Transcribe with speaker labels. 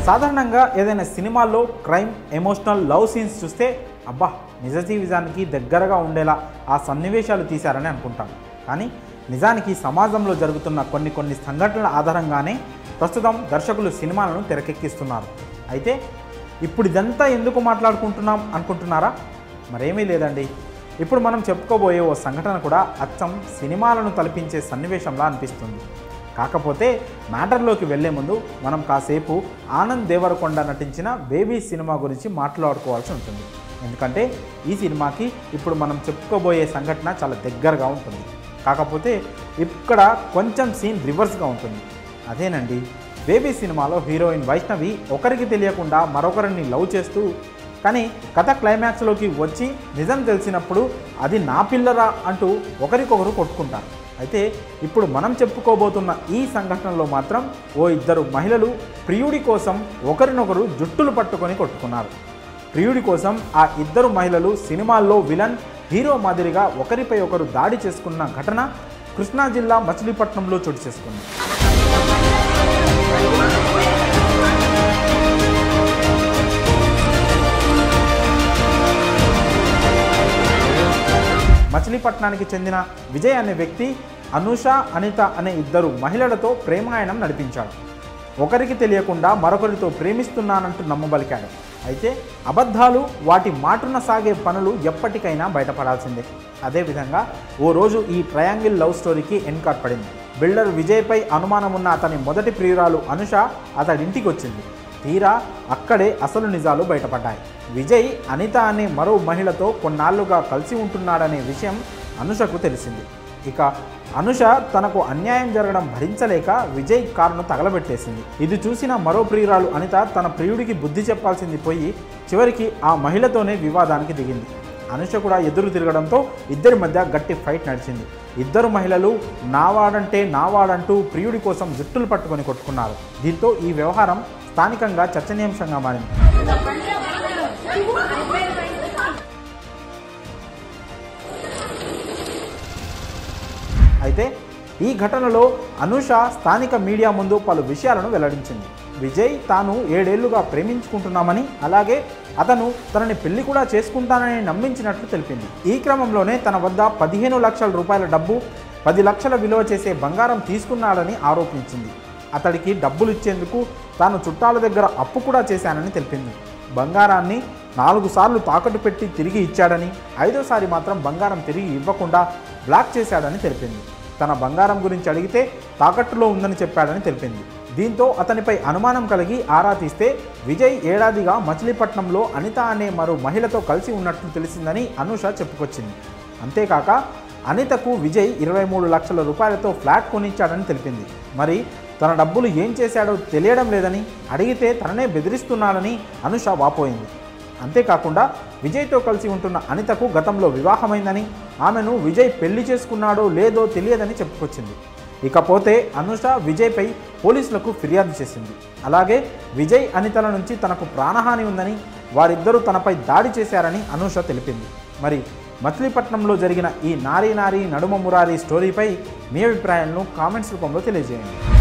Speaker 1: సాధారణంగా ఏదైనా సినిమాల్లో క్రైమ్, ఎమోషనల్, లవ్ సీన్స్ చూస్తే అబ్బా నిజ జీవితానికి దగ్గరగా ఉండేలా ఆ సన్నివేశాలు తీశారని అనుకుంటాం. కానీ నిజానికి సమాజంలో జరుగుతున్న కొన్ని సంఘటనల ఆధారంగానే ప్రస్తుతం దర్శకులు సినిమాలను తెరకెక్కిస్తున్నారు. అయితే ఇప్పుడు ఇదంతా ఎందుకు మాట్లాడుకుంటున్నాం అనుకుంటున్నారా? మరేమీ లేదండి. ఇప్పుడు మనం చెప్పుకోబోయే ఓ సంఘటన కూడా అచ్చం సినిమాలను తలపించే సన్నివేశంలా అనిపిస్తుంది. కాకపోతే మ్యాటర్లోకి వెళ్లే ముందు మనం కాసేపు ఆనంద్ దేవరకొండ నటించిన బేబీ సినిమా గురించి మాట్లాడుకోవాల్సి ఉంటుంది. ఎందుకంటే ఈ సినిమాకి ఇప్పుడు మనం చెప్పుకోబోయే సంఘటన చాలా దగ్గరగా ఉంటుంది. కాకపోతే ఇక్కడ కొంచెం సీన్ రివర్స్గా ఉంటుంది. అదేనండి, బేబీ సినిమాలో హీరోయిన్ వైష్ణవి ఒకరికి తెలియకుండా మరొకరిని లవ్ చేస్తూ, కానీ కథ క్లైమాక్స్లోకి వచ్చి నిజం తెలిసినప్పుడు అది నా పిల్లరా అంటూ ఒకరికొకరు కొట్టుకుంటారు. అయితే ఇప్పుడు మనం చెప్పుకోబోతున్న ఈ సంఘటనలో మాత్రం ఓ ఇద్దరు మహిళలు ప్రియుడి కోసం ఒకరినొకరు జుట్టులు పట్టుకొని కొట్టుకున్నారు. ప్రియుడి కోసం ఆ ఇద్దరు మహిళలు సినిమాల్లో విలన్, హీరో మాదిరిగా ఒకరిపై ఒకరు దాడి చేసుకున్న ఘటన కృష్ణా జిల్లా మచిలీపట్నంలో చోటు చేసుకుంది. మచిలీపట్నానికి చెందిన విజయ్ అనే వ్యక్తి అనూష, అనిత అనే ఇద్దరు మహిళలతో ప్రేమాయణం నడిపించాడు. ఒకరికి తెలియకుండా మరొకరితో ప్రేమిస్తున్నానంటూ నమ్మబలికాడు. అయితే అబద్ధాలు, వాటి మాటున సాగే పనులు ఎప్పటికైనా బయటపడాల్సిందే. అదేవిధంగా ఓ రోజు ఈ ట్రయాంగిల్ లవ్ స్టోరీకి ఎన్కార్ పడింది. బిల్డర్ విజయ్పై అనుమానం ఉన్న అతని మొదటి ప్రియురాలు అనుష అతడింటికి వచ్చింది. తీరా అక్కడే అసలు నిజాలు బయటపడ్డాయి. విజయ్ అనిత అనే మరో మహిళతో కొన్నాళ్లుగా కలిసి ఉంటున్నాడనే విషయం అనుషకు తెలిసింది. ఇక అనుష తనకు అన్యాయం జరగడం భరించలేక విజయ్ కారును తగలబెట్టేసింది. ఇది చూసిన మరో ప్రియురాలు అనిత తన ప్రియుడికి బుద్ధి చెప్పాల్సింది పోయి చివరికి ఆ మహిళతోనే వివాదానికి దిగింది. అనుష కూడా ఎదురు తిరగడంతో ఇద్దరి మధ్య గట్టి ఫైట్ నడిచింది. ఇద్దరు మహిళలు నావాడంటే నావాడంటూ ప్రియుడి కోసం జుట్టులు పట్టుకొని కొట్టుకున్నారు. దీంతో ఈ వ్యవహారం స్థానికంగా చర్చనీయాంశంగా మారింది. అయితే ఈ ఘటనలో అనూష స్థానిక మీడియా ముందు పలు విషయాలను వెల్లడించింది. విజయ్ తాను 7 ఏళ్లుగా ప్రేమించుకుంటున్నామని, అలాగే అతను తనని పెళ్లి కూడా చేసుకుంటానని నమ్మించినట్లు తెలిపింది. ఈ క్రమంలోనే తన వద్ద 15 లక్షల రూపాయల డబ్బు, 10 లక్షల విలువ చేసే బంగారం తీసుకున్నాడని ఆరోపించింది. అతడికి డబ్బులు ఇచ్చేందుకు తాను చుట్టాల దగ్గర అప్పు కూడా చేశానని తెలిపింది. బంగారాన్ని 4 సార్లు తాకట్టు పెట్టి తిరిగి ఇచ్చాడని, 5వసారి మాత్రం బంగారం తిరిగి ఇవ్వకుండా బ్లాక్ చేశాడని తెలిపింది. తన బంగారం గురించి అడిగితే తాకట్టులో ఉందని చెప్పాడని తెలిపింది. దీంతో అతనిపై అనుమానం కలిగి ఆరా తీస్తే విజయ్ ఏడాదిగా మచిలీపట్నంలో అనిత అనే మరో మహిళతో కలిసి ఉన్నట్లు తెలిసిందని అనూష చెప్పుకొచ్చింది. అంతేకాక అనితకు విజయ్ 23 లక్షల రూపాయలతో ఫ్లాట్ కొనిచ్చాడని తెలిపింది. మరి తన డబ్బులు ఏం చేశాడో తెలియడం లేదని, అడిగితే తననే బెదిరిస్తున్నాడని అనూష వాపోయింది. అంతేకాకుండా విజయ్తో కలిసి ఉంటున్న అనితకు గతంలో వివాహమైందని, ఆమెను విజయ్ పెళ్లి చేసుకున్నాడో లేదో తెలియదని చెప్పుకొచ్చింది. ఇకపోతే అనూష విజయ్పై పోలీసులకు ఫిర్యాదు చేసింది. అలాగే విజయ్ అనితల నుంచి తనకు ప్రాణహాని ఉందని, వారిద్దరూ తనపై దాడి చేశారని అనూష తెలిపింది. మరి మచిలీపట్నంలో జరిగిన ఈ నారీ నడుమ మురారి స్టోరీపై మీ అభిప్రాయాలను కామెంట్స్ రూపంలో తెలియజేయండి.